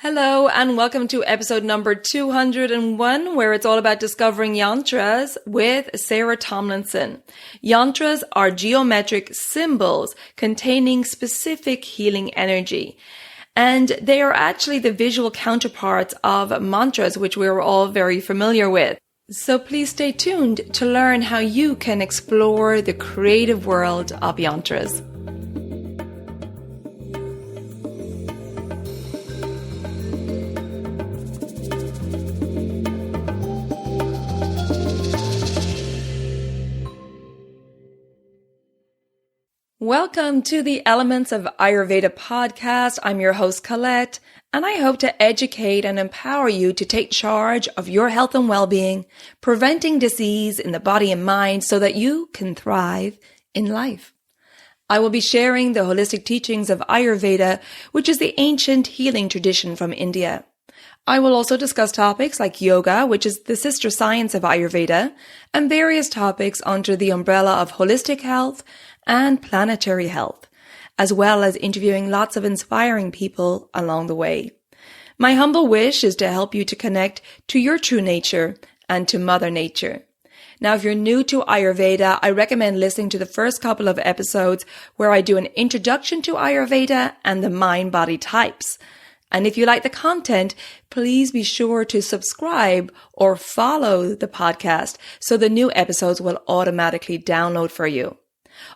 Hello and welcome to episode number 201, where it's all about discovering yantras with Sarah Tomlinson. Yantras are geometric symbols containing specific healing energy. And they are actually the visual counterparts of mantras, which we're all very familiar with. So please stay tuned to learn how you can explore the creative world of yantras. Welcome to the Elements of Ayurveda podcast. I'm your host, Colette, and I hope to educate and empower you to take charge of your health and well-being, preventing disease in the body and mind so that you can thrive in life. I will be sharing the holistic teachings of Ayurveda, which is the ancient healing tradition from India. I will also discuss topics like yoga, which is the sister science of Ayurveda, and various topics under the umbrella of holistic health and planetary health, as well as interviewing lots of inspiring people along the way. My humble wish is to help you to connect to your true nature and to Mother Nature. Now, if you're new to Ayurveda, I recommend listening to the first couple of episodes where I do an introduction to Ayurveda and the mind-body types. And if you like the content, please be sure to subscribe or follow the podcast so the new episodes will automatically download for you.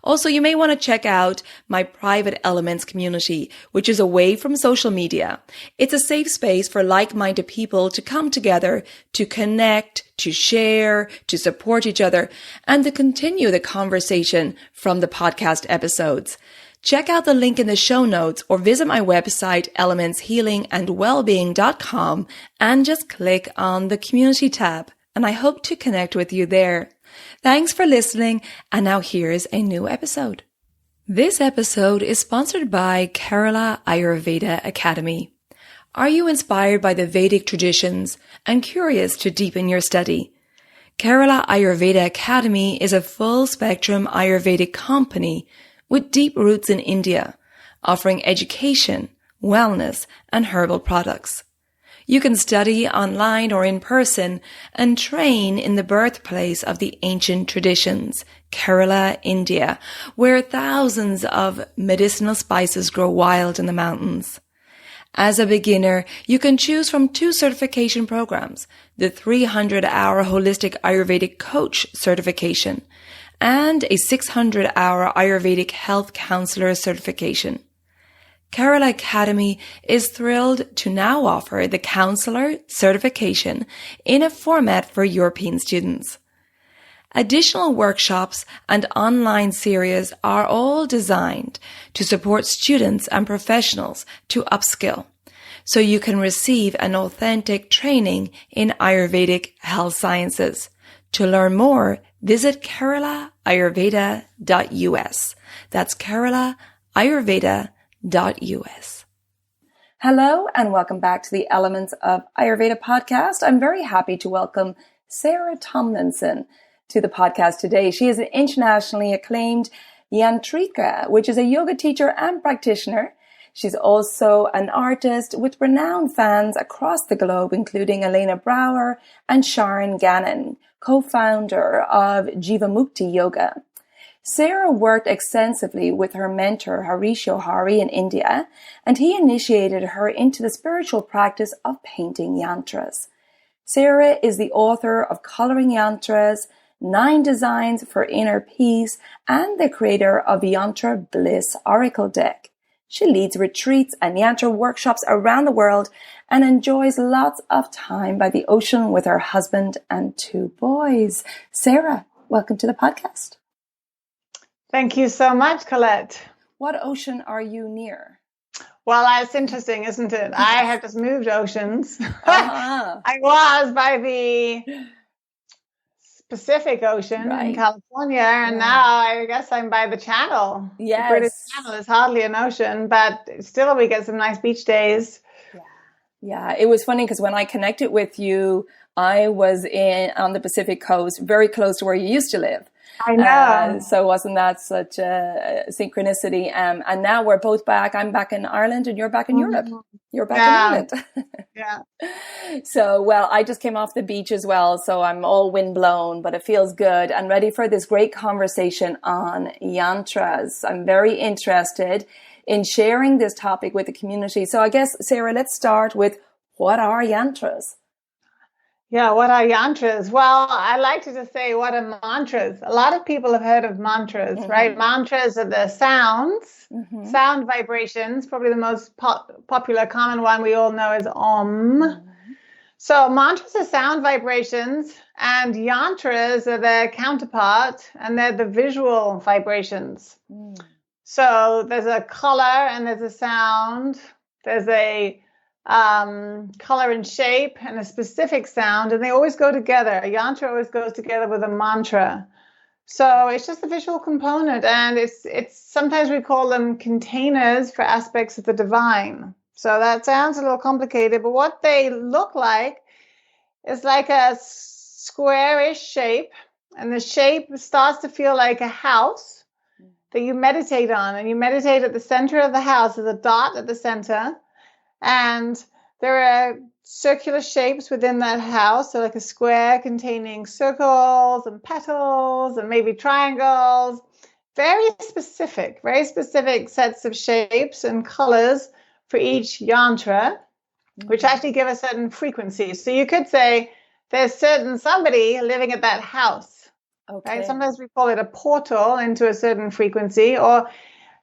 Also, you may want to check out my private Elements community, which is away from social media. It's a safe space for like-minded people to come together, to connect, to share, to support each other, and to continue the conversation from the podcast episodes. Check out the link in the show notes or visit my website, elementshealingandwellbeing.com, and just click on the community tab. And I hope to connect with you there. Thanks for listening, and now here's a new episode. This episode is sponsored by Kerala Ayurveda Academy. Are you inspired by the Vedic traditions and curious to deepen your study? Kerala Ayurveda Academy is a full-spectrum Ayurvedic company with deep roots in India, offering education, wellness, and herbal products. You can study online or in person and train in the birthplace of the ancient traditions, Kerala, India, where thousands of medicinal spices grow wild in the mountains. As a beginner, you can choose from 2 certification programs, the 300-hour Holistic Ayurvedic Coach certification and a 600-hour Ayurvedic Health Counselor certification. Kerala Academy is thrilled to now offer the Counselor certification in a format for European students. Additional workshops and online series are all designed to support students and professionals to upskill, so you can receive an authentic training in Ayurvedic health sciences. To learn more, visit keralaayurveda.us. That's keralaayurveda.us. Hello and welcome back to the Elements of Ayurveda podcast. I'm very happy to welcome Sarah Tomlinson to the podcast today. She is an internationally acclaimed Yantrika, which is a yoga teacher and practitioner. She's also an artist with renowned fans across the globe, including Elena Brower and Sharon Gannon, co-founder of Jivamukti Yoga. Sarah worked extensively with her mentor, Harish Johari, in India, and he initiated her into the spiritual practice of painting yantras. Sarah is the author of Coloring Yantras, 9 Designs for Inner Peace, and the creator of Yantra Bliss Oracle Deck. She leads retreats and yantra workshops around the world and enjoys lots of time by the ocean with her husband and 2 boys. Sarah, welcome to the podcast. Thank you so much, Colette. What ocean are you near? Well, that's interesting, isn't it? I have just moved oceans. I was by the Pacific Ocean in California, and now I guess I'm by the Channel. Yes. The British Channel is hardly an ocean, but still we get some nice beach days. Yeah, it was funny because when I connected with you, I was on the Pacific coast, very close to where you used to live. I know. So wasn't that such a synchronicity? And now we're both back. I'm back in Ireland and you're back in Europe. You're back in England. Yeah. So, well, I just came off the beach as well. So I'm all windblown, but it feels good and ready for this great conversation on Yantras. I'm very interested in sharing this topic with the community. So I guess, Sarah, let's start with what are Yantras? Yeah, what are yantras? Well, I like to just say, what are mantras? A lot of people have heard of mantras, right? Mantras are the sounds, sound vibrations. Probably the most popular, common one we all know is Om. So mantras are sound vibrations, and yantras are their counterpart, and they're the visual vibrations. So there's a color and there's a sound. There's a color and shape and a specific sound, and they always go together. A yantra always goes together with a mantra. So it's just a visual component, and it's sometimes we call them containers for aspects of the divine. So that sounds a little complicated, but what they look like is like a squarish shape, and the shape starts to feel like a house that you meditate on, and you meditate at the center of the house. There's a dot at the center. And there are circular shapes within that house, so like a square containing circles and petals and maybe triangles. Very specific sets of shapes and colors for each yantra, which actually give a certain frequency. So you could say there's somebody living at that house. Okay. Right? Sometimes we call it a portal into a certain frequency, or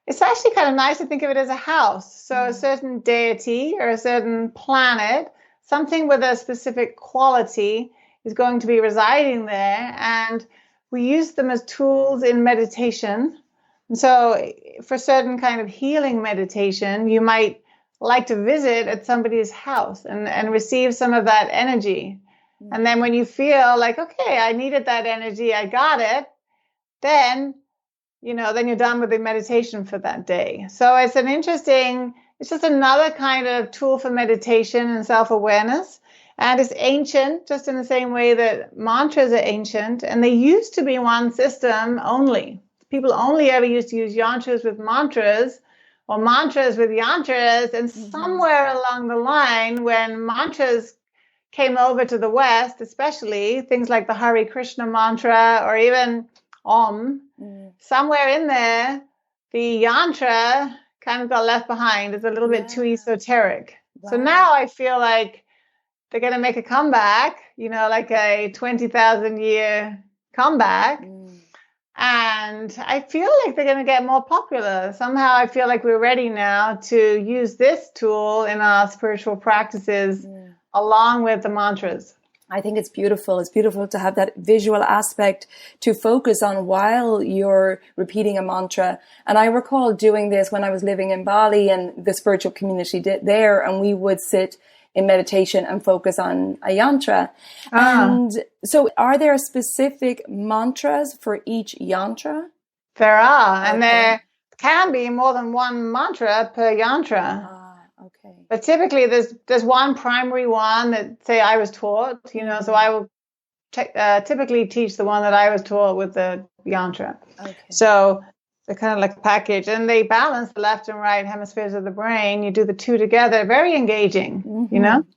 it's actually kind of nice to think of it as a house. So a certain deity or a certain planet, something with a specific quality is going to be residing there. And we use them as tools in meditation. And so for certain kind of healing meditation, you might like to visit at somebody's house and receive some of that energy. And then when you feel like, okay, I needed that energy, I got it, then you're done with the meditation for that day. So it's just another kind of tool for meditation and self-awareness. And it's ancient, just in the same way that mantras are ancient. And they used to be one system only. People only ever used to use yantras with mantras or mantras with yantras. And somewhere along the line, when mantras came over to the West, especially things like the Hare Krishna mantra or even Om, somewhere in there, the yantra kind of got left behind. It's a little bit too esoteric. Wow. So now I feel like they're going to make a comeback, like a 20,000 year comeback. And I feel like they're going to get more popular. Somehow I feel like we're ready now to use this tool in our spiritual practices along with the mantras. I think it's beautiful. It's beautiful to have that visual aspect to focus on while you're repeating a mantra. And I recall doing this when I was living in Bali and the spiritual community there, and we would sit in meditation and focus on a yantra. And so are there specific mantras for each yantra? There are, and there can be more than one mantra per yantra. Okay. But typically there's one primary one that, say, I was taught, so I will typically teach the one that I was taught with the yantra. Okay. So they're kind of like a package, and they balance the left and right hemispheres of the brain. You do the two together, very engaging,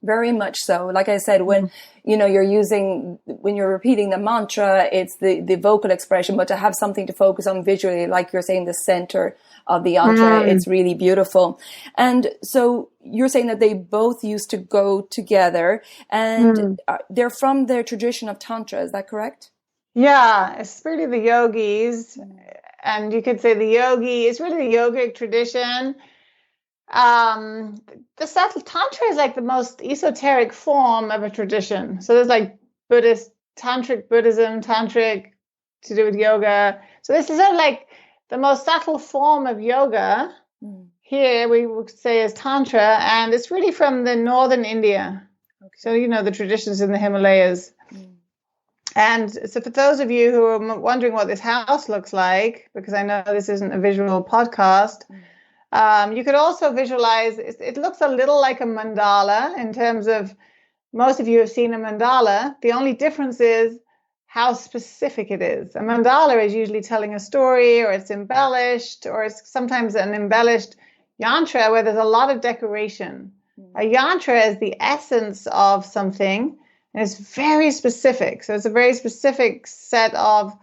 Very much so. Like I said, when, when you're repeating the mantra, it's the vocal expression, but to have something to focus on visually, like you're saying, the center of the yantra, it's really beautiful. And so you're saying that they both used to go together, and they're from their tradition of Tantra. Is that correct? Yeah, it's really the yogis. And you could say the yogi is really the yogic tradition. The subtle Tantra is like the most esoteric form of a tradition. So there's like Tantric Buddhism, Tantric to do with yoga. So this is sort of like the most subtle form of yoga. Here we would say is Tantra, and it's really from the northern India. Okay. So, the traditions in the Himalayas. And so for those of you who are wondering what this house looks like, because I know this isn't a visual podcast, you could also visualize, it looks a little like a mandala in terms of, most of you have seen a mandala. The only difference is how specific it is. A mandala is usually telling a story, or it's embellished, or it's sometimes an embellished yantra where there's a lot of decoration. A yantra is the essence of something, and it's very specific. So it's a very specific set of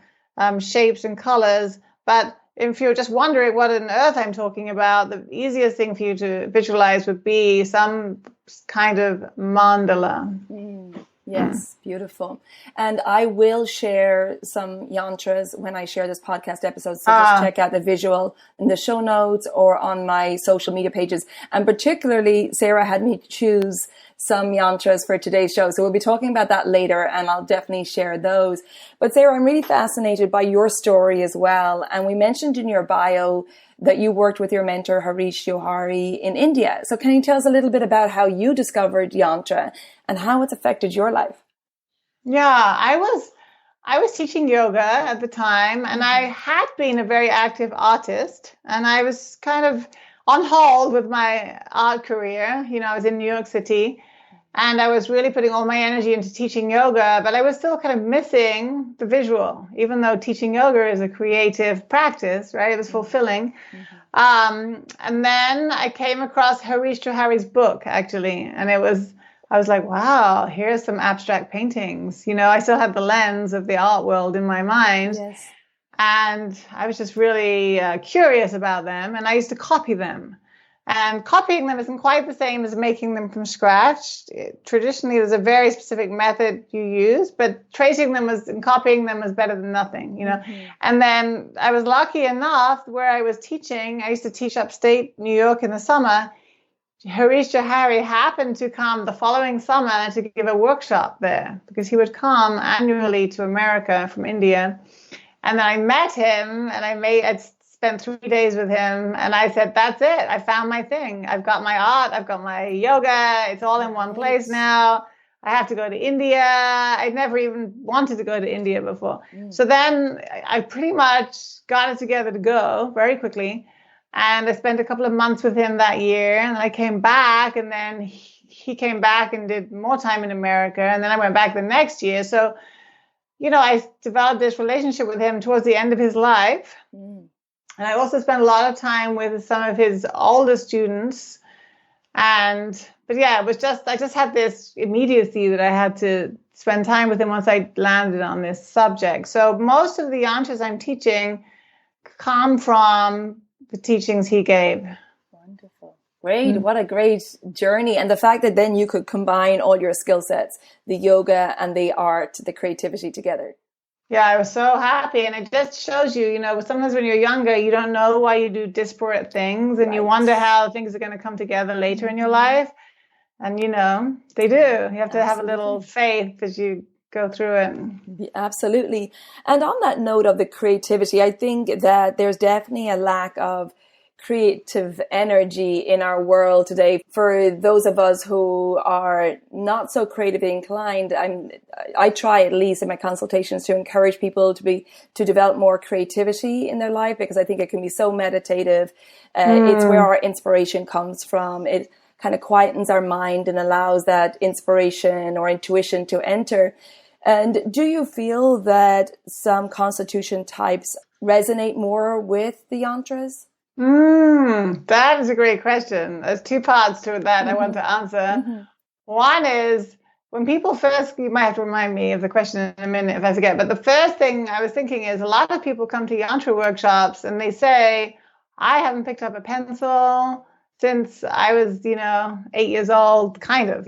shapes and colors. But if you're just wondering what on earth I'm talking about, the easiest thing for you to visualize would be some kind of mandala. Yes, beautiful. And I will share some yantras when I share this podcast episode. So just check out the visual in the show notes or on my social media pages. And particularly, Sarah had me choose some yantras for today's show. So we'll be talking about that later, and I'll definitely share those. But Sarah, I'm really fascinated by your story as well. And we mentioned in your bio that you worked with your mentor, Harish Johari, in India. So can you tell us a little bit about how you discovered Yantra and how it's affected your life? Yeah, I was teaching yoga at the time, and I had been a very active artist, and I was kind of on hold with my art career. You know, I was in New York City, and I was really putting all my energy into teaching yoga, but I was still kind of missing the visual, even though teaching yoga is a creative practice, right? It was fulfilling. And then I came across Harish Johari's book, actually, and I was like, wow, here's some abstract paintings. You know, I still had the lens of the art world in my mind. Yes. And I was just really curious about them, and I used to copy them. And copying them isn't quite the same as making them from scratch. Traditionally, there's a very specific method you use, but tracing them and copying them is better than nothing, you know. And then I was lucky enough where I was teaching. I used to teach upstate New York in the summer. Harish Johari happened to come the following summer to give a workshop there, because he would come annually to America from India. And then I met him, and I'd spent 3 days with him, and I said, that's it. I found my thing. I've got my art. I've got my yoga. It's all in one place now. I have to go to India. I'd never even wanted to go to India before. So then I pretty much got it together to go very quickly. And I spent a couple of months with him that year, and I came back, and then he came back and did more time in America. And then I went back the next year. So, you know, I developed this relationship with him towards the end of his life. And I also spent a lot of time with some of his older students. But yeah, I just had this immediacy that I had to spend time with him once I landed on this subject. So most of the yantras I'm teaching come from the teachings he gave. Wonderful. Great. What a great journey. And the fact that then you could combine all your skill sets, the yoga and the art, the creativity together. Yeah, I was so happy. And it just shows you, you know, sometimes when you're younger, you don't know why you do disparate things, and you wonder how things are going to come together later in your life. And, you know, they do. You have to have a little faith as you go through it. Absolutely. And on that note of the creativity, I think that there's definitely a lack of creative energy in our world today. For those of us who are not so creatively inclined, I try at least in my consultations to encourage people to develop more creativity in their life, because I think it can be so meditative. It's where our inspiration comes from. It kind of quietens our mind and allows that inspiration or intuition to enter. And do you feel that some constitution types resonate more with the yantras? That is a great question. There's two parts to that I want to answer. One is, when people first, you might have to remind me of the question in a minute if I forget, but the first thing I was thinking is, a lot of people come to yantra workshops and they say, I haven't picked up a pencil since I was, 8 years old, kind of,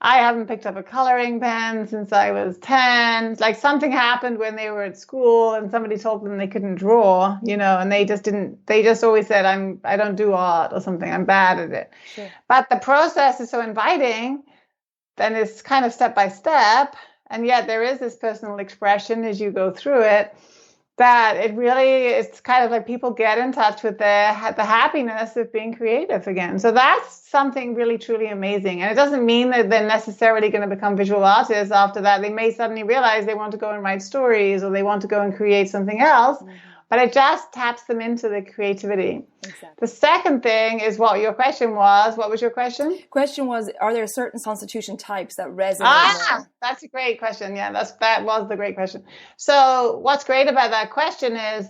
I haven't picked up a coloring pen since I was 10. Like something happened when they were at school and somebody told them they couldn't draw, and they just always said, I don't do art or something. I'm bad at it. Sure. But the process is so inviting, then it's kind of step by step. And yet there is this personal expression as you go through it, that it's kind of like people get in touch with the happiness of being creative again. So that's something really, truly amazing. And it doesn't mean that they're necessarily going to become visual artists after that. They may suddenly realize they want to go and write stories, or they want to go and create something else, but it just taps them into the creativity. Exactly. The second thing is what your question was. What was your question? Question was, are there certain constitution types that resonate more? That's a great question. Yeah, that was the great question. So what's great about that question is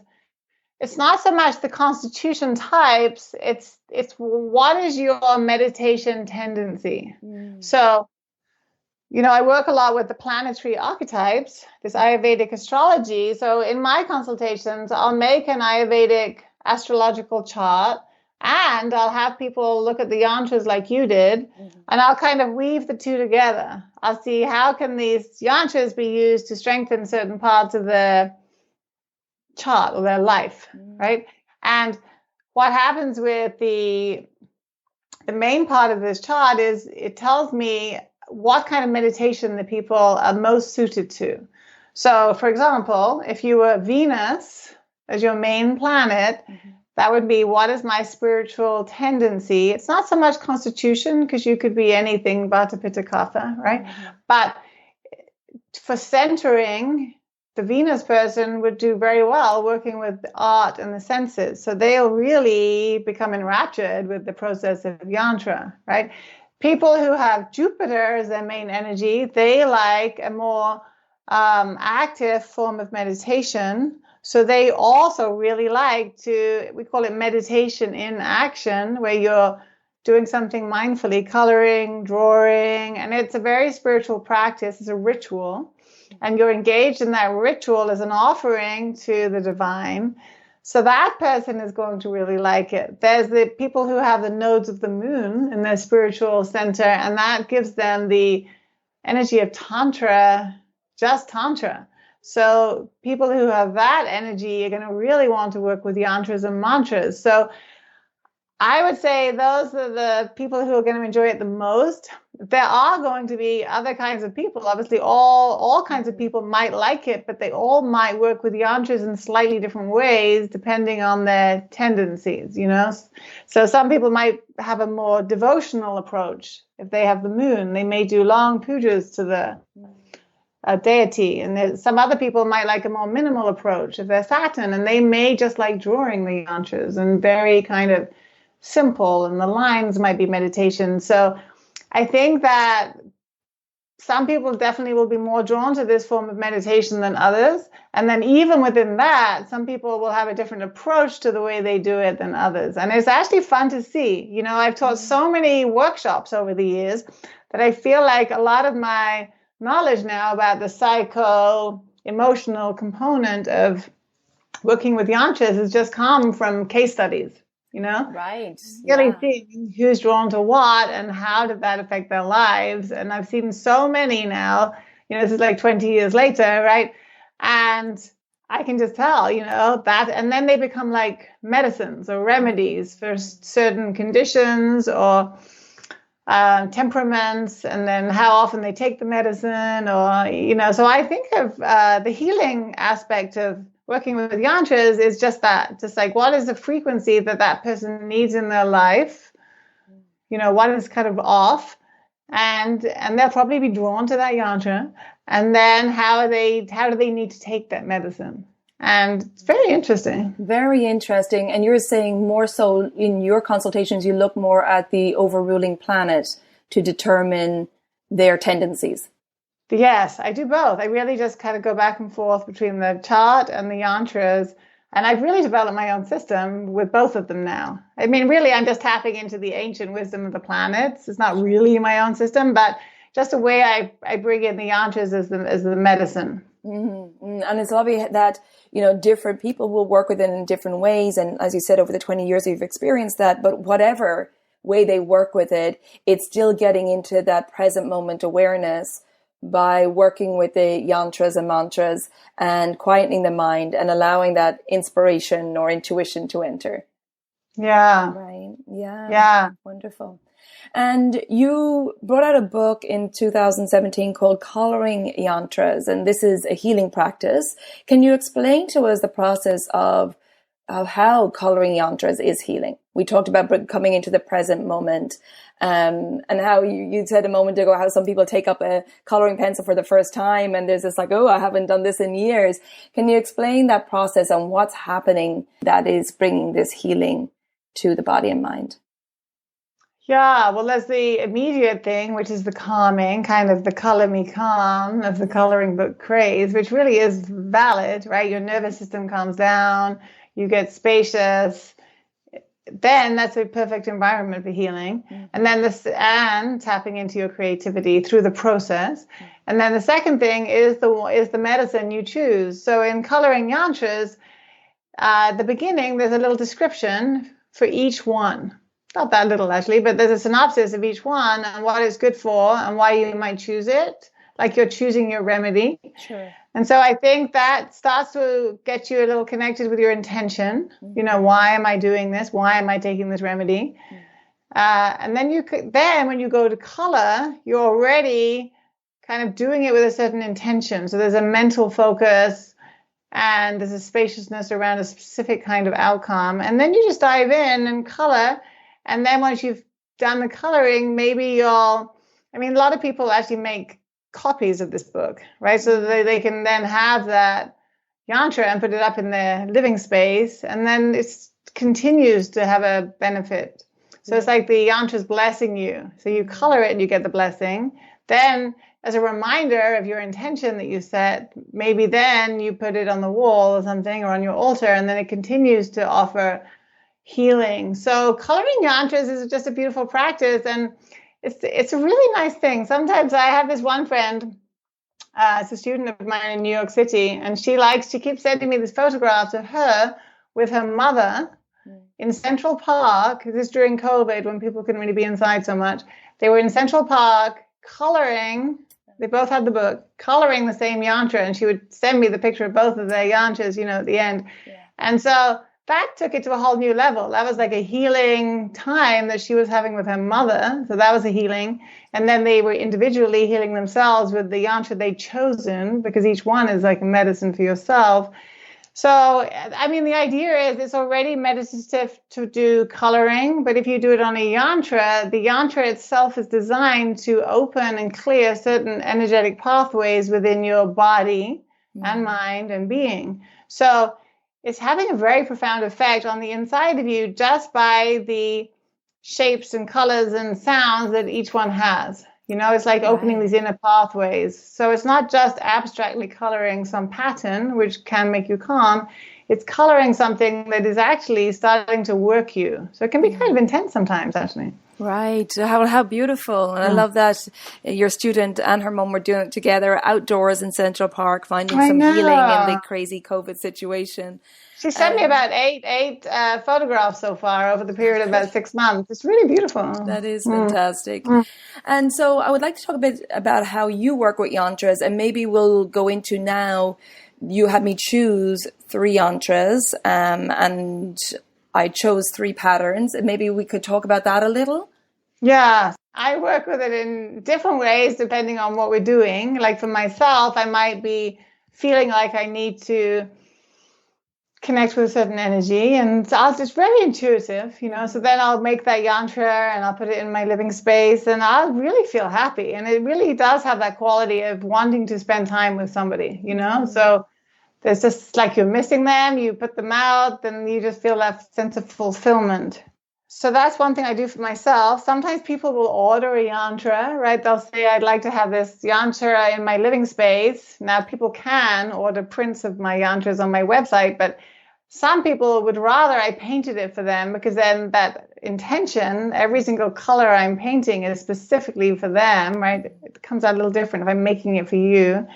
it's not so much the constitution types, it's what is your meditation tendency. So, I work a lot with the planetary archetypes, this Ayurvedic astrology. So in my consultations, I'll make an Ayurvedic astrological chart, and I'll have people look at the yantras like you did, and I'll kind of weave the two together. I'll see how can these yantras be used to strengthen certain parts of their chart or their life, right? And what happens with the main part of this chart is it tells me what kind of meditation the people are most suited to. So, for example, if you were Venus as your main planet, that would be, what is my spiritual tendency? It's not so much constitution, because you could be anything Vata Pitta Kapha, right? But for centering, the Venus person would do very well working with art and the senses. So they'll really become enraptured with the process of Yantra, right? People who have Jupiter as their main energy, they like a more active form of meditation. So they also really like we call it meditation in action, where you're doing something mindfully, coloring, drawing, and it's a very spiritual practice. It's a ritual, and you're engaged in that ritual as an offering to the divine. So that person is going to really like it. There's the people who have the nodes of the moon in their spiritual center, and that gives them the energy of Tantra, just Tantra. So people who have that energy are going to really want to work with yantras and mantras. So I would say those are the people who are going to enjoy it the most. There are going to be other kinds of people. Obviously, all kinds of people might like it, but they all might work with yantras in slightly different ways, depending on their tendencies, So some people might have a more devotional approach. If they have the moon, they may do long pujas to the deity. And some other people might like a more minimal approach if they're Saturn, and they may just like drawing the yantras and very kind of simple, and the lines might be meditation. So I think that some people definitely will be more drawn to this form of meditation than others. And then even within that, some people will have a different approach to the way they do it than others. And it's actually fun to see. I've taught so many workshops over the years that I feel like a lot of my knowledge now about the psycho-emotional component of working with yantras has just come from case studies. Right. Really seeing who's drawn to what and how did that affect their lives. And I've seen so many now, this is like 20 years later, right? And I can just tell, that, and then they become like medicines or remedies for certain conditions or temperaments, and then how often they take the medicine, or, so I think of the healing aspect of working with yantras is just that, just like what is the frequency that person needs in their life, what is kind of off, and they'll probably be drawn to that yantra, and then how do they need to take that medicine. And it's very interesting. Very interesting. And you're saying more so in your consultations, you look more at the overruling planet to determine their tendencies. Yes, I do both. I really just kind of go back and forth between the chart and the yantras. And I've really developed my own system with both of them now. I mean, really, I'm just tapping into the ancient wisdom of the planets. It's not really my own system, but just a way I bring in the yantras as the medicine. Mm-hmm. And it's lovely that, different people will work with it in different ways. And as you said, over the 20 years, you've experienced that. But whatever way they work with it, it's still getting into that present moment awareness by working with the yantras and mantras and quietening the mind and allowing that inspiration or intuition to enter. Yeah. Right. Yeah. Yeah. Wonderful. And you brought out a book in 2017 called Coloring Yantras, and this is a healing practice. Can you explain to us the process of how coloring yantras is healing? We talked about coming into the present moment, and how you said a moment ago how some people take up a coloring pencil for the first time and there's this like, oh, I haven't done this in years. Can you explain that process and what's happening that is bringing this healing to the body and mind? Yeah, well, there's the immediate thing, which is the calming, kind of the color me calm of the coloring book craze, which really is valid, right? Your nervous system calms down, you get spacious. Then that's a perfect environment for healing. And then and tapping into your creativity through the process. And then the second thing is the medicine you choose. So in coloring yantras, at the beginning, there's a little description for each one. Not that little, actually, but there's a synopsis of each one and what it's good for and why you might choose it, like you're choosing your remedy. Sure. And so I think that starts to get you a little connected with your intention. You know, why am I doing this? Why am I taking this remedy? And then when you go to color, you're already kind of doing it with a certain intention. So there's a mental focus and there's a spaciousness around a specific kind of outcome. And then you just dive in and color. And then once you've done the coloring, maybe a lot of people actually make copies of this book, right? So they can then have that yantra and put it up in their living space. And then it continues to have a benefit. So it's like the yantra's blessing you. So you color it and you get the blessing. Then as a reminder of your intention that you set, maybe then you put it on the wall or something or on your altar, and then it continues to offer healing. So coloring yantras is just a beautiful practice, and it's a really nice thing. Sometimes I have this one friend, it's a student of mine in New York City, and she keeps sending me these photographs of her with her mother in Central Park. This is during COVID when people couldn't really be inside so much. They were in Central Park coloring. They both had the book, coloring the same yantra, and she would send me the picture of both of their yantras, at the end. Yeah. And so that took it to a whole new level. That was like a healing time that she was having with her mother. So that was a healing. And then they were individually healing themselves with the yantra they'd chosen, because each one is like a medicine for yourself. So, the idea is it's already meditative to do coloring, but if you do it on a yantra, the yantra itself is designed to open and clear certain energetic pathways within your body and mind and being. So it's having a very profound effect on the inside of you just by the shapes and colors and sounds that each one has. It's like opening these inner pathways. So it's not just abstractly coloring some pattern, which can make you calm. It's coloring something that is actually starting to work you. So it can be kind of intense sometimes, actually. Right. How beautiful. And I love that your student and her mum were doing it together outdoors in Central Park, finding some healing in the crazy COVID situation. She sent me about eight photographs so far over the period of about 6 months. It's really beautiful. That is fantastic. And so I would like to talk a bit about how you work with yantras, and maybe we'll go into now. You had me choose 3 yantras, and I chose 3 patterns. Maybe we could talk about that a little. Yeah, I work with it in different ways depending on what we're doing. Like for myself, I might be feeling like I need to connect with a certain energy, and it's very intuitive, so then I'll make that yantra and I'll put it in my living space and I'll really feel happy. And it really does have that quality of wanting to spend time with somebody, so there's just like you're missing them, you put them out, then you just feel that sense of fulfillment. So that's one thing I do for myself. Sometimes people will order a yantra, right? They'll say, I'd like to have this yantra in my living space. Now, people can order prints of my yantras on my website, but some people would rather I painted it for them, because then that intention, every single color I'm painting is specifically for them, right? It comes out a little different if I'm making it for you.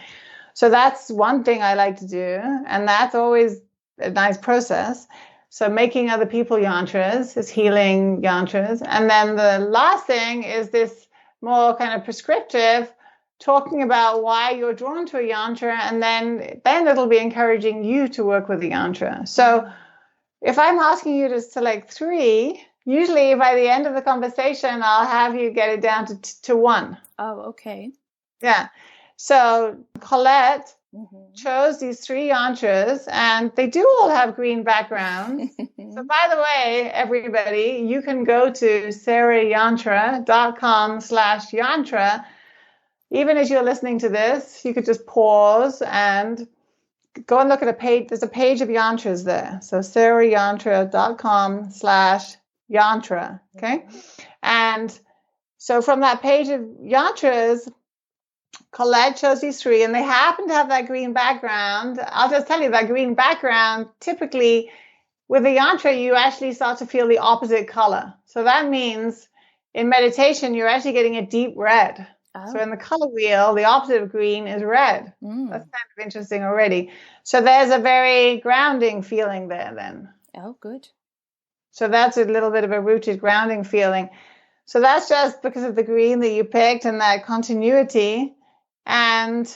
So that's one thing I like to do, and that's always a nice process. So making other people yantras is healing yantras. And then the last thing is this more kind of prescriptive, talking about why you're drawn to a yantra, and then it'll be encouraging you to work with the yantra. So if I'm asking you to select 3, usually by the end of the conversation, I'll have you get it down to 1. Oh, okay. Yeah. So Colette chose these 3 yantras, and they do all have green backgrounds. So by the way, everybody, you can go to sarahyantra.com/yantra. Even as you're listening to this, you could just pause and go and look at a page. There's a page of yantras there. So sarahyantra.com/yantra. Okay. And so from that page of yantras, Colette chose these 3, and they happen to have that green background. I'll just tell you that green background, typically with a yantra, you actually start to feel the opposite color. So that means in meditation, you're actually getting a deep red. Oh. So in the color wheel, the opposite of green is red. That's kind of interesting already. So there's a very grounding feeling there then. Oh, good. So that's a little bit of a rooted grounding feeling. So that's just because of the green that you picked and that continuity. And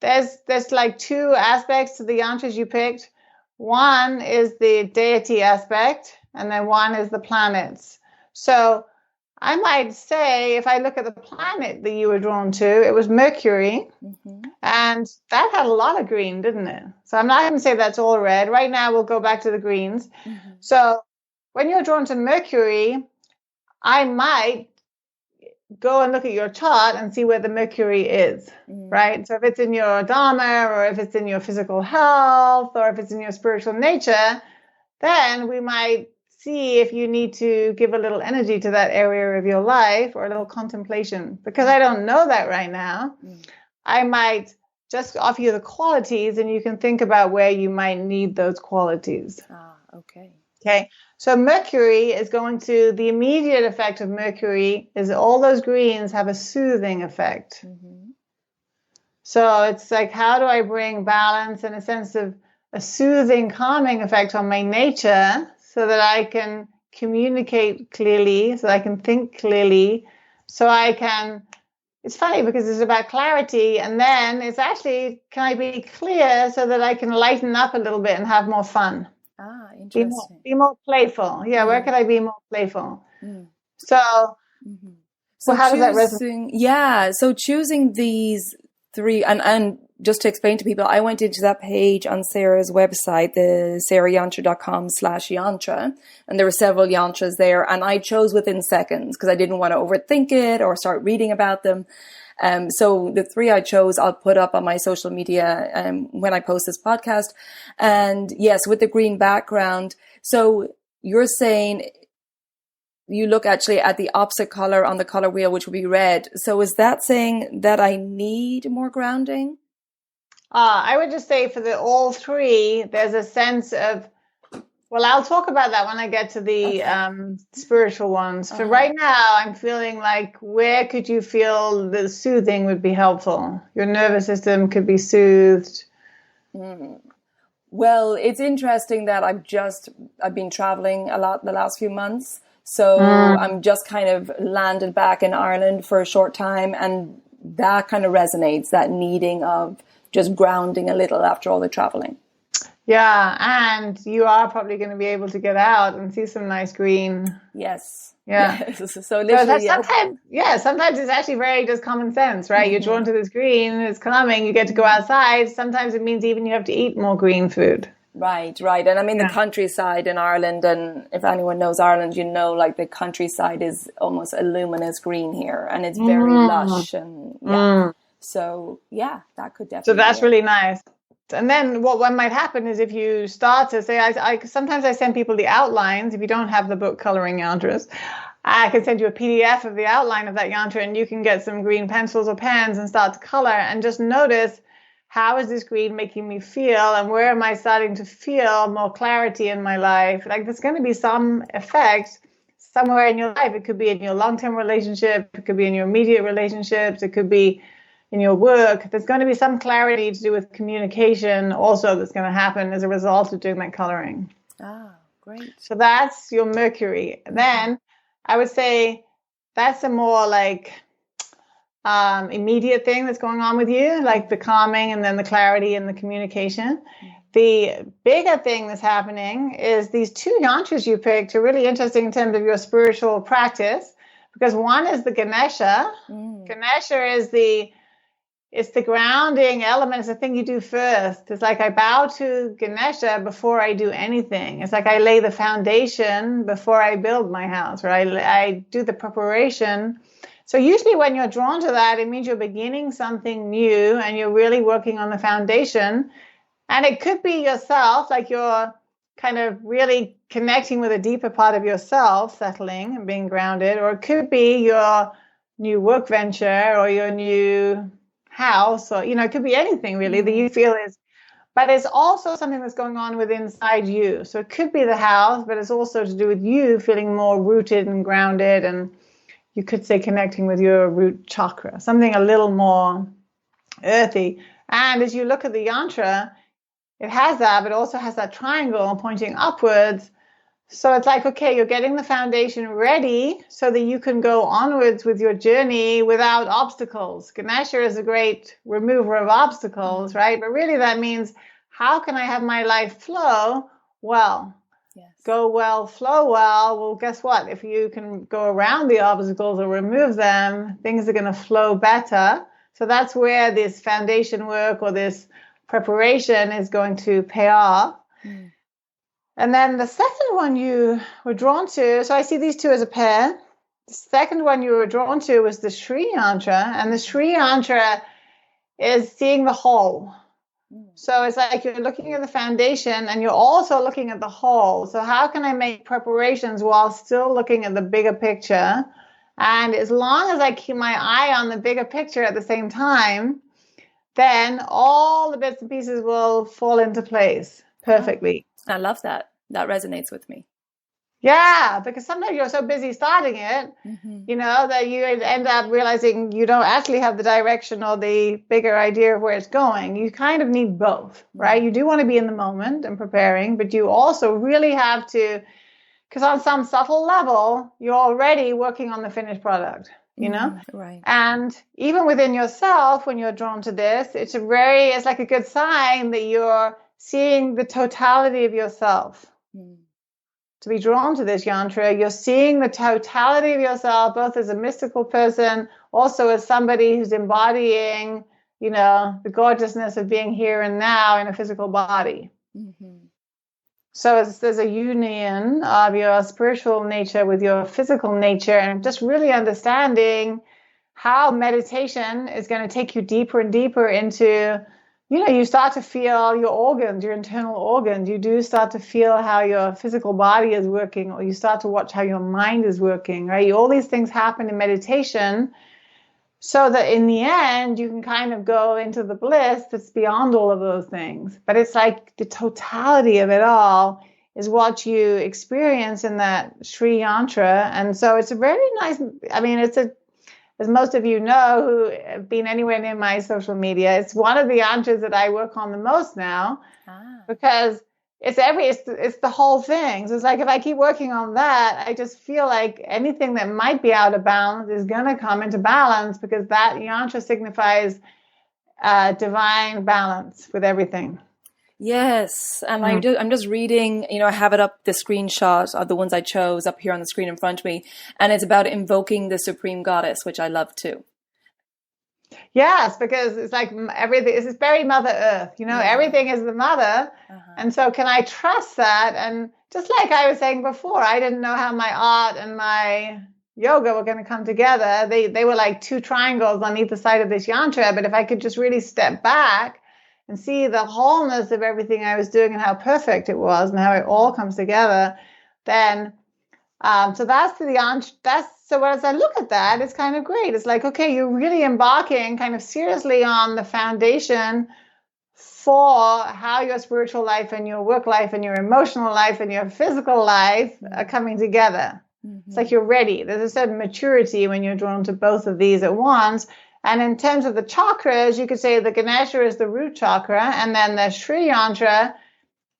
there's like 2 aspects to the yantras you picked. One is the deity aspect, and then one is the planets. So I might say, if I look at the planet that you were drawn to, it was Mercury, and that had a lot of green, didn't it? So I'm not going to say that's all red. Right now, we'll go back to the greens. So when you're drawn to Mercury, I might go and look at your chart and see where the Mercury is, right? So if it's in your Dharma, or if it's in your physical health, or if it's in your spiritual nature, then we might see if you need to give a little energy to that area of your life, or a little contemplation. Because I don't know that right now, I might just offer you the qualities, and you can think about where you might need those qualities. Okay. Okay. So Mercury is going to, the immediate effect of Mercury is all those greens have a soothing effect. So it's like, how do I bring balance and a sense of a soothing, calming effect on my nature, so that I can communicate clearly, so that I can think clearly, so I can, it's funny because it's about clarity, and then it's actually, can I be clear so that I can lighten up a little bit and have more fun? Interesting. Be more playful. Yeah, where can I be more playful? So, so how does that resonate? Yeah, so choosing these 3, and just to explain to people, I went into that page on Sarah's website, the sarahyantra.com/yantra, and there were several yantras there, and I chose within seconds because I didn't want to overthink it or start reading about them. So the 3 I chose, I'll put up on my social media when I post this podcast. And yes, with the green background. So you're saying you look actually at the opposite color on the color wheel, which would be red. So is that saying that I need more grounding? I would just say for all 3, there's a sense of, well, I'll talk about that when I get to the spiritual ones. For right now, I'm feeling like, where could you feel the soothing would be helpful? Your nervous system could be soothed. Well, it's interesting that I've been traveling a lot the last few months. So I'm just kind of landed back in Ireland for a short time. And that kind of resonates, that needing of just grounding a little after all the traveling. Yeah, and you are probably going to be able to get out and see some nice green. Yes. Yeah. Yes. So literally, sometimes it's actually very just common sense, right? You're drawn to this green, it's calming, you get to go outside. Sometimes it means even you have to eat more green food. Right. And I mean, the countryside in Ireland, and if anyone knows Ireland, you know, like the countryside is almost a luminous green here, and it's very lush. And so, that could definitely. So that's really nice. And then what might happen is if you start to say, sometimes I send people the outlines. If you don't have the book Coloring Yantras, I can send you a PDF of the outline of that yantra, and you can get some green pencils or pens and start to color and just notice, how is this green making me feel, and where am I starting to feel more clarity in my life? Like, there's going to be some effect somewhere in your life. It could be in your long-term relationship. It could be in your immediate relationships. It could be in your work. There's going to be some clarity to do with communication also that's going to happen as a result of doing that coloring. Great. So that's your Mercury. And then I would say that's a more like immediate thing that's going on with you, like the calming and then the clarity and the communication. The bigger thing that's happening is these 2 yantras you picked are really interesting in terms of your spiritual practice, because one is the Ganesha. Ganesha is it's the grounding element. It's the thing you do first. It's like I bow to Ganesha before I do anything. It's like I lay the foundation before I build my house, right? I do the preparation. So usually when you're drawn to that, it means you're beginning something new and you're really working on the foundation. And it could be yourself, like you're kind of really connecting with a deeper part of yourself, settling and being grounded, or it could be your new work venture or your new house, or, it could be anything really that you feel is, but it's also something that's going on within inside you. So it could be the house, but it's also to do with you feeling more rooted and grounded. And you could say connecting with your root chakra, something a little more earthy. And as you look at the yantra, it has that, but also has that triangle pointing upwards. So it's like, okay, you're getting the foundation ready so that you can go onwards with your journey without obstacles. Ganesha is a great remover of obstacles, right? But really that means, how can I have my life flow well? Yes. Go well, flow well. Well, guess what? If you can go around the obstacles or remove them, things are going to flow better. So that's where this foundation work or this preparation is going to pay off. And then the second one you were drawn to, so I see these two as a pair. The second one you were drawn to was the Sri Yantra, and the Sri Yantra is seeing the whole. So it's like you're looking at the foundation and you're also looking at the whole. So how can I make preparations while still looking at the bigger picture? And as long as I keep my eye on the bigger picture at the same time, then all the bits and pieces will fall into place perfectly. I love that. That resonates with me. Yeah, because sometimes you're so busy starting it, that you end up realizing you don't actually have the direction or the bigger idea of where it's going. You kind of need both, right? You do want to be in the moment and preparing, but you also really have to, because on some subtle level, you're already working on the finished product, Right. And even within yourself, when you're drawn to this, it's like a good sign that you're seeing the totality of yourself. To be drawn to this yantra, you're seeing the totality of yourself, both as a mystical person, also as somebody who's embodying, the gorgeousness of being here and now in a physical body. So there's a union of your spiritual nature with your physical nature, and just really understanding how meditation is going to take you deeper and deeper into, you start to feel your organs, your internal organs. You do start to feel how your physical body is working, or you start to watch how your mind is working, right? All these things happen in meditation so that in the end, you can kind of go into the bliss that's beyond all of those things. But it's like the totality of it all is what you experience in that Sri Yantra. And so it's a very nice, as most of you know who have been anywhere near my social media, it's one of the yantras that I work on the most now, because it's the whole thing. So it's like, if I keep working on that, I just feel like anything that might be out of balance is going to come into balance, because that yantra signifies divine balance with everything. Yes. And I'm just reading, I have it up, the screenshot of the ones I chose up here on the screen in front of me. And it's about invoking the supreme goddess, which I love too. Yes, because it's like everything, it's very Mother Earth, everything is the mother. And so can I trust that? And just like I was saying before, I didn't know how my art and my yoga were going to come together. They were like two triangles on either side of this yantra. But if I could just really step back and see the wholeness of everything I was doing and how perfect it was and how it all comes together, then, so that's the yantra. So as I look at that, it's kind of great. It's like, okay, you're really embarking kind of seriously on the foundation for how your spiritual life and your work life and your emotional life and your physical life are coming together. It's like you're ready. There's a certain maturity when you're drawn to both of these at once. And in terms of the chakras, you could say the Ganesha is the root chakra, and then the Sri Yantra,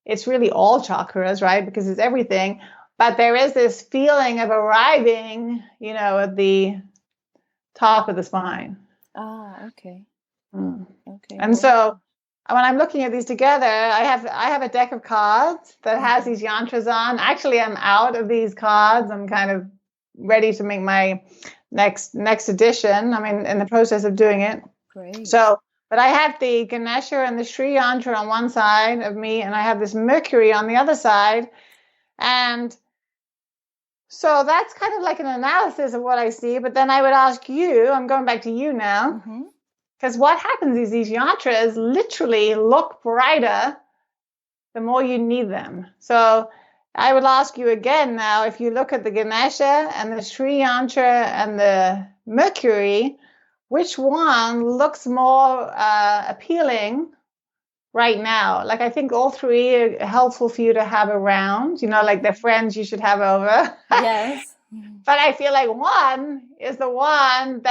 it's really all chakras, right? Because it's everything. But there is this feeling of arriving, at the top of the spine. Okay. Okay. And so when I'm looking at these together, I have a deck of cards that has these yantras on. Actually, I'm out of these cards. I'm kind of ready to make my next edition. I'm in the process of doing it. Great. So, but I have the Ganesha and the Sri Yantra on one side of me, and I have this Mercury on the other side. And so that's kind of like an analysis of what I see. But then I would ask you, I'm going back to you now, because what happens is these yantras literally look brighter the more you need them. So I would ask you again now, if you look at the Ganesha and the Sri Yantra and the Mercury, which one looks more appealing right now? Like, I think all three are helpful for you to have around, like they're friends you should have over. Yes. But I feel like one is the one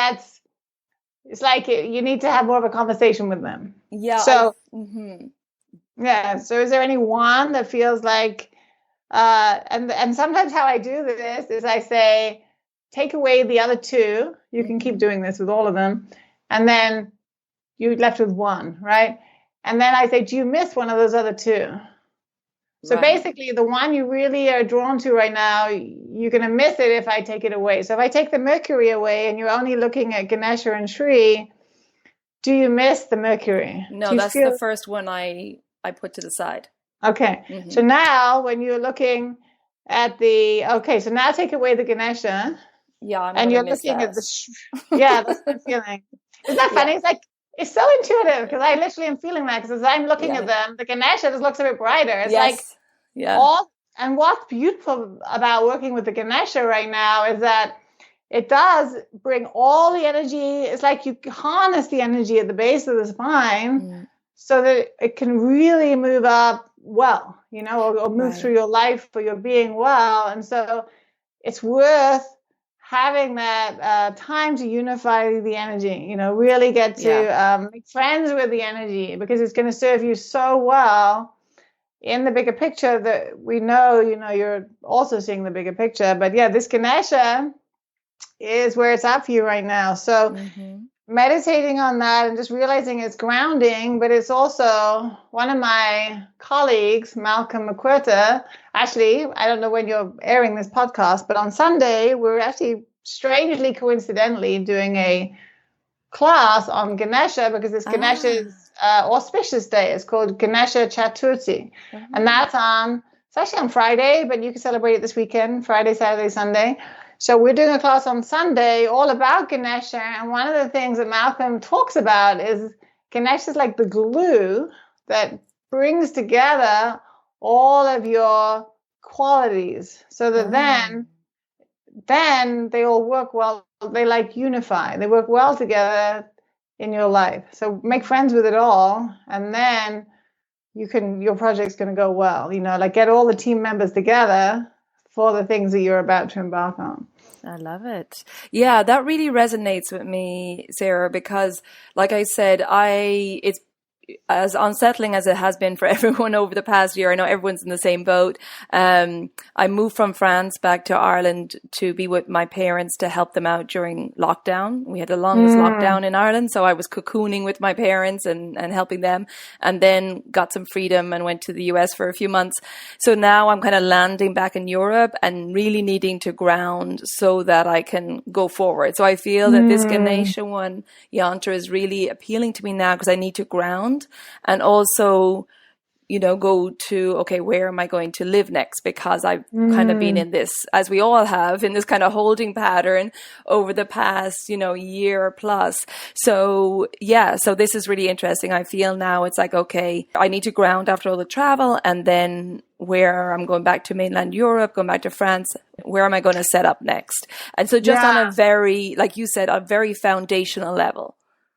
it's like you need to have more of a conversation with them. Yeah. So, yeah. So is there any one that feels like, and sometimes how I do this is I say, take away the other two. You can keep doing this with all of them. And then you're left with one, right? And then I say, do you miss one of those other two? So basically, the one you really are drawn to right now, you're going to miss it if I take it away. So if I take the Mercury away and you're only looking at Ganesha and Sri, do you miss the Mercury? No, that's the first one I put to the side. Okay. So now when you're looking at so now take away the Ganesha. Yeah, and you're looking at that's the feeling. Isn't that funny? It's like, it's so intuitive, because I literally am feeling that, because as I'm looking at them, the Ganesha just looks a bit brighter. It's and what's beautiful about working with the Ganesha right now is that it does bring all the energy. It's like you harness the energy at the base of the spine so that it can really move up well, or move through your life for your being well. And so it's worth having that time to unify the energy, really get to make friends with the energy, because it's going to serve you so well in the bigger picture that we know, you're also seeing the bigger picture. But yeah, this Ganesha is where it's at for you right now. So meditating on that and just realizing it's grounding, but it's also one of my colleagues, Malcolm McQuirter. Actually, I don't know when you're airing this podcast, but on Sunday, we're actually strangely coincidentally doing a class on Ganesha, because this Ganesha's auspicious day is called Ganesha Chaturthi. And it's actually on Friday, but you can celebrate it this weekend, Friday, Saturday, Sunday. So we're doing a class on Sunday all about Ganesha. And one of the things that Malcolm talks about is Ganesha is like the glue that brings together all of your qualities, so that then they all work well. They unify. They work well together in your life. So make friends with it all, and then your project's going to go well. Get all the team members together for the things that you're about to embark on. I love it. Yeah, that really resonates with me, Sarah, because like I said, it's as unsettling as it has been for everyone over the past year. I know everyone's in the same boat. I moved from France back to Ireland to be with my parents to help them out during lockdown. We had the longest lockdown in Ireland, so I was cocooning with my parents and helping them, and then got some freedom and went to the US for a few months. So now I'm kind of landing back in Europe and really needing to ground so that I can go forward. So I feel that this Ganesha Yantra is really appealing to me now, because I need to ground. And also, go to, okay, where am I going to live next? Because I've kind of been in this, as we all have, in this kind of holding pattern over the past, year plus. So so this is really interesting. I feel now it's like, okay, I need to ground after all the travel, and then where I'm going back to mainland Europe, going back to France, where am I going to set up next? And so just on a very, like you said, a very foundational level.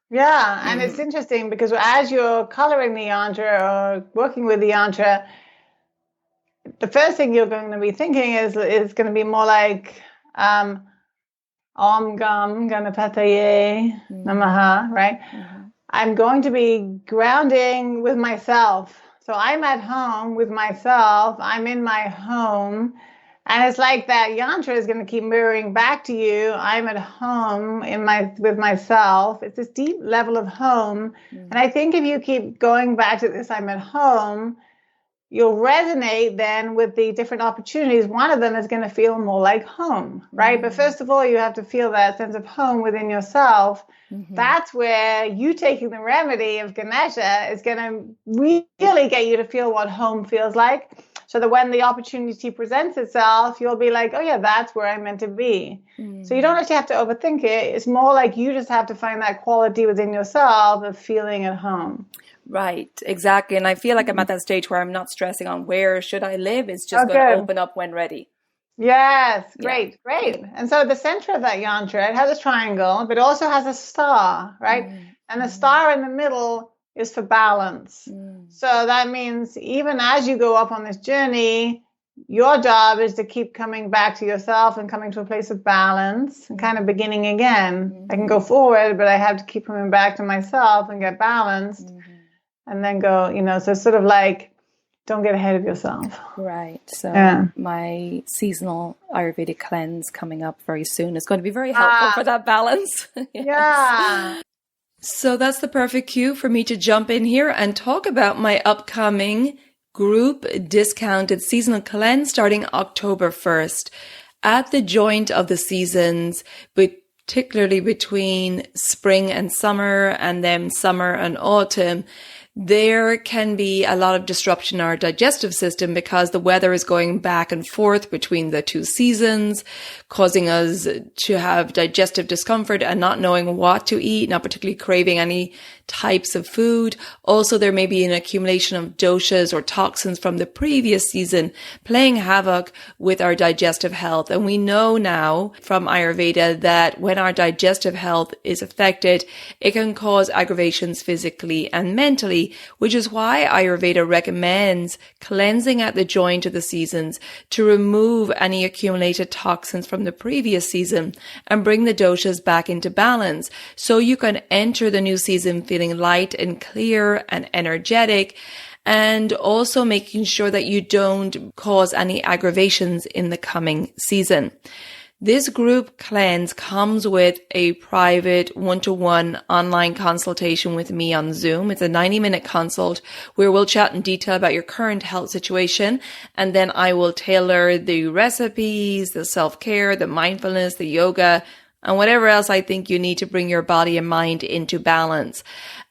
Yeah, and it's interesting because as you're coloring the yantra or working with the yantra, the first thing you're going to be thinking is going to be more like Om Gam Ganapataye Namaha, right? I'm going to be grounding with myself. So I'm at home with myself. I'm in my home. And it's like that yantra is going to keep mirroring back to you. I'm at home with myself. It's this deep level of home. And I think if you keep going back to this, I'm at home, you'll resonate then with the different opportunities. One of them is going to feel more like home, right? But first of all, you have to feel that sense of home within yourself. That's where you taking the remedy of Ganesha is going to really get you to feel what home feels like. So that when the opportunity presents itself, you'll be like, oh yeah, that's where I'm meant to be. So you don't actually have to overthink it. It's more like you just have to find that quality within yourself of feeling at home. Right, exactly. And I feel like I'm at that stage where I'm not stressing on where should I live. It's just going to open up when ready. Yes, great. And so the center of that yantra, it has a triangle, but it also has a star, right? And the star in the middle is for balance. So that means even as you go up on this journey, your job is to keep coming back to yourself and coming to a place of balance and kind of beginning again. I can go forward, but I have to keep coming back to myself and get balanced and then go, so it's sort of like, don't get ahead of yourself. Right. So my seasonal Ayurvedic cleanse coming up very soon is going to be very helpful for that balance. Yeah. So that's the perfect cue for me to jump in here and talk about my upcoming group discounted seasonal cleanse starting October 1st at the joint of the seasons, particularly between spring and summer and then summer and autumn. There can be a lot of disruption in our digestive system because the weather is going back and forth between the two seasons, causing us to have digestive discomfort and not knowing what to eat, not particularly craving any types of food. Also, there may be an accumulation of doshas or toxins from the previous season playing havoc with our digestive health. And we know now from Ayurveda that when our digestive health is affected, it can cause aggravations physically and mentally, which is why Ayurveda recommends cleansing at the joint of the seasons to remove any accumulated toxins from the previous season and bring the doshas back into balance so you can enter the new season feeling light and clear and energetic, and also making sure that you don't cause any aggravations in the coming season. This group cleanse comes with a private one-to-one online consultation with me on Zoom. It's a 90-minute consult where we'll chat in detail about your current health situation, and then I will tailor the recipes, the self-care, the mindfulness, the yoga, and whatever else I think you need to bring your body and mind into balance.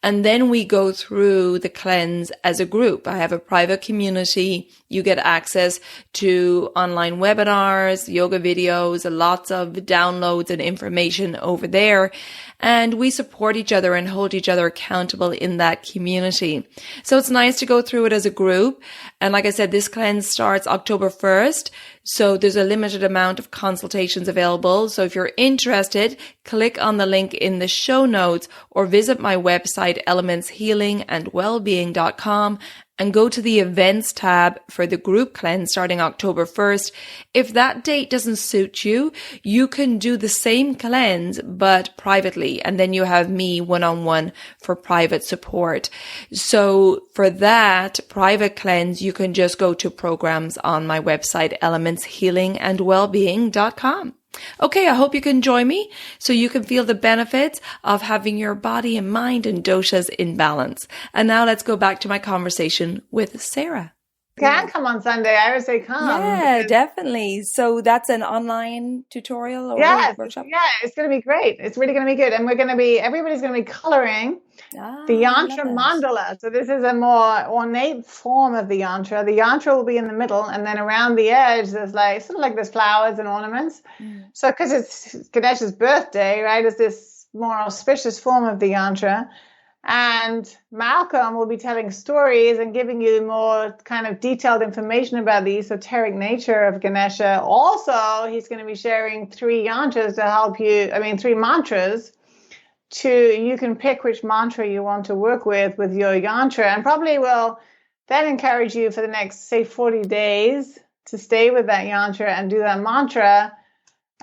And then we go through the cleanse as a group. I have a private community. You get access to online webinars, yoga videos, lots of downloads and information over there. And we support each other and hold each other accountable in that community. So it's nice to go through it as a group. And like I said, this cleanse starts October 1st. So there's a limited amount of consultations available. So if you're interested, click on the link in the show notes or visit my website, elementshealingandwellbeing.com, and go to the events tab for the group cleanse starting October 1st. If that date doesn't suit you, you can do the same cleanse, but privately. And then you have me one-on-one for private support. So for that private cleanse, you can just go to programs on my website, elementshealingandwellbeing.com. Okay, I hope you can join me so you can feel the benefits of having your body and mind and doshas in balance. And now let's go back to my conversation with Sarah. You can come on Sunday. I would say come. Yeah, definitely. So that's an online tutorial or workshop? Yeah, it's going to be great. It's really going to be good. And everybody's going to be coloring the yantra mandala. So this is a more ornate form of the yantra. The yantra will be in the middle, and then around the edge, there's there's flowers and ornaments. So because it's Ganesha's birthday, right, it's this more auspicious form of the yantra. And Malcolm will be telling stories and giving you more kind of detailed information about the esoteric nature of Ganesha. Also, he's going to be sharing 3 yantras to help you, 3 mantras you can pick which mantra you want to work with your yantra, and probably will then encourage you for the next, say, 40 days to stay with that yantra and do that mantra.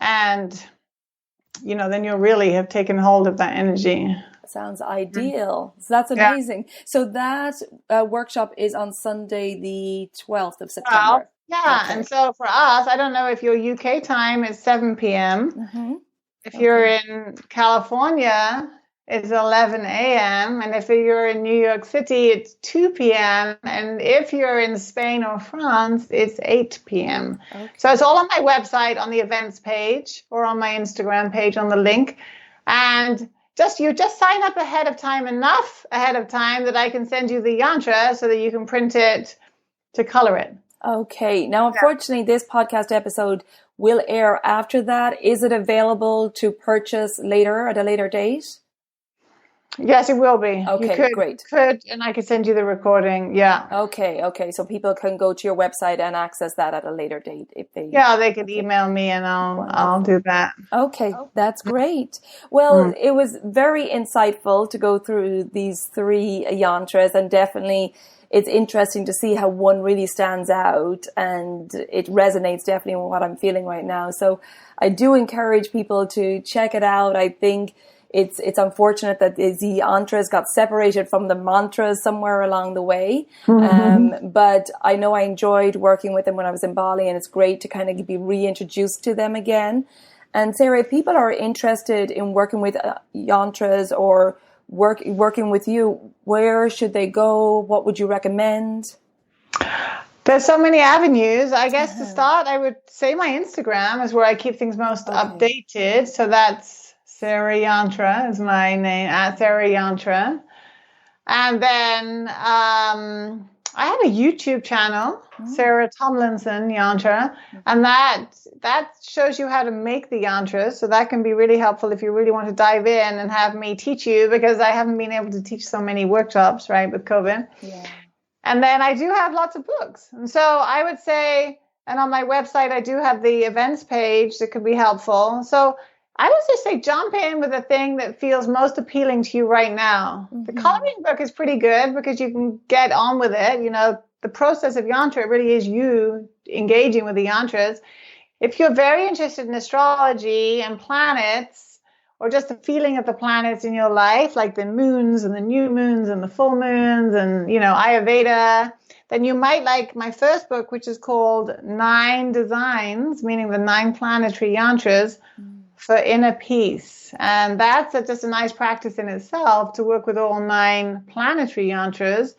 And, then you'll really have taken hold of that energy. Sounds ideal. So that's amazing. Yeah. So that workshop is on Sunday, the 12th of September. Yeah. Okay. And so for us, I don't know if your UK time is 7 p.m. If you're in California, it's 11 a.m. And if you're in New York City, it's 2 p.m. And if you're in Spain or France, it's 8 p.m. Okay. So it's all on my website, on the events page, or on my Instagram page on the link. And you just sign up enough ahead of time that I can send you the yantra so that you can print it to color it. Okay. Now, unfortunately, this podcast episode will air after that. Is it available to purchase later at a later date? Yes, it will be. Okay, great. And I could send you the recording. Yeah. Okay. So people can go to your website and access that at a later date if they. Yeah, they could email me and I'll do that. Okay, that's great. Well, it was very insightful to go through these 3 yantras, and definitely it's interesting to see how one really stands out, and it resonates definitely with what I'm feeling right now. So I do encourage people to check it out. I think it's unfortunate that the yantras got separated from the mantras somewhere along the way. But I know I enjoyed working with them when I was in Bali, and it's great to kind of be reintroduced to them again. And Sarah, if people are interested in working with yantras or working with you, where should they go? What would you recommend? There's so many avenues. I guess to start, I would say my Instagram is where I keep things most updated. So that's Sarah Yantra is my name, at Sarah Yantra. And then I have a YouTube channel, Sarah Tomlinson Yantra, and that shows you how to make the yantras. So that can be really helpful if you really want to dive in and have me teach you, because I haven't been able to teach so many workshops, right, with COVID. Yeah. And then I do have lots of books. And so I would say, and on my website, I do have the events page that could be helpful. So I would just say jump in with the thing that feels most appealing to you right now. The coloring book is pretty good because you can get on with it. You know, the process of yantra really is you engaging with the yantras. If you're very interested in astrology and planets, or just the feeling of the planets in your life, like the moons and the new moons and the full moons and, Ayurveda, then you might like my first book, which is called 9 Designs, meaning the 9 planetary yantras for inner peace. And that's just a nice practice in itself to work with all 9 planetary yantras.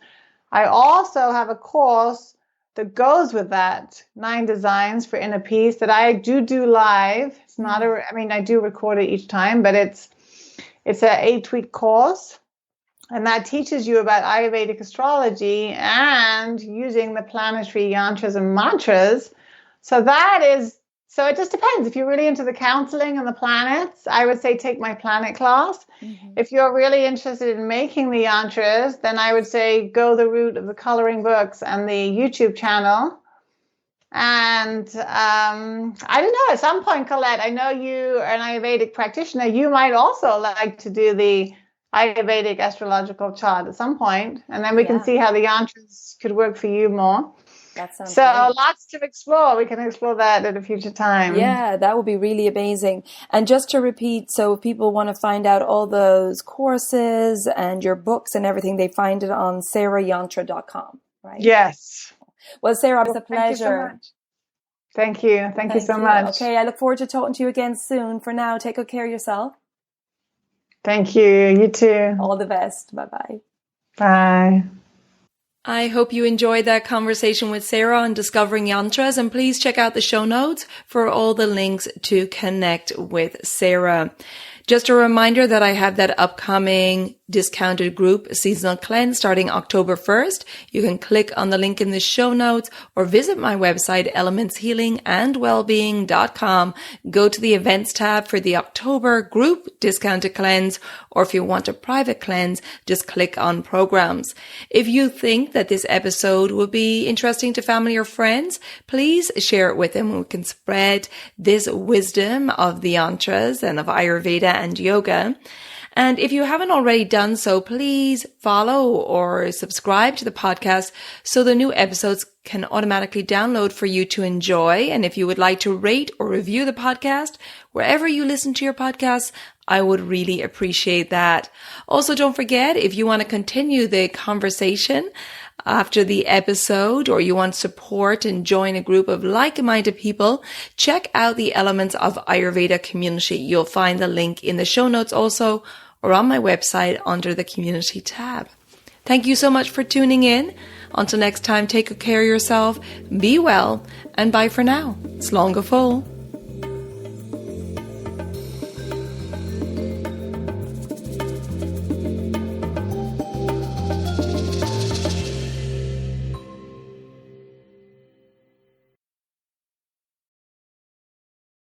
I also have a course that goes with that, 9 Designs for Inner Peace, that I do live. It's not I do record it each time, but it's an 8-week course. And that teaches you about Ayurvedic astrology and using the planetary yantras and mantras. So it just depends. If you're really into the counseling and the planets, I would say take my planet class. If you're really interested in making the yantras, then I would say go the route of the coloring books and the YouTube channel. And I don't know, at some point, Colette, I know you are an Ayurvedic practitioner. You might also like to do the Ayurvedic astrological chart at some point. And then we can see how the yantras could work for you more. That sounds so great. Lots to explore. We can explore that at a future time. Yeah, that would be really amazing. And just to repeat, so if people want to find out all those courses and your books and everything, they find it on sarahyantra.com, right? Yes. Well, Sarah, it was a pleasure. Thank you. Thank you so much. Okay, I look forward to talking to you again soon. For now, take good care of yourself. Thank you. You too. All the best. Bye-bye. Bye. I hope you enjoyed that conversation with Sarah on discovering yantras, and please check out the show notes for all the links to connect with Sarah. Just a reminder that I have that upcoming discounted group seasonal cleanse starting October 1st. You can click on the link in the show notes or visit my website, elementshealingandwellbeing.com. Go to the events tab for the October group discounted cleanse, or if you want a private cleanse, just click on programs. If you think that this episode would be interesting to family or friends, please share it with them. We can spread this wisdom of the yantras and of Ayurveda and yoga. And if you haven't already done so, please follow or subscribe to the podcast so the new episodes can automatically download for you to enjoy. And if you would like to rate or review the podcast, wherever you listen to your podcasts, I would really appreciate that. Also, don't forget, if you want to continue the conversation after the episode, or you want support and join a group of like-minded people, check out the Elements of Ayurveda community. You'll find the link in the show notes also, or on my website under the Community tab. Thank you so much for tuning in. Until next time, take good care of yourself, be well, and bye for now. Slán go fóill.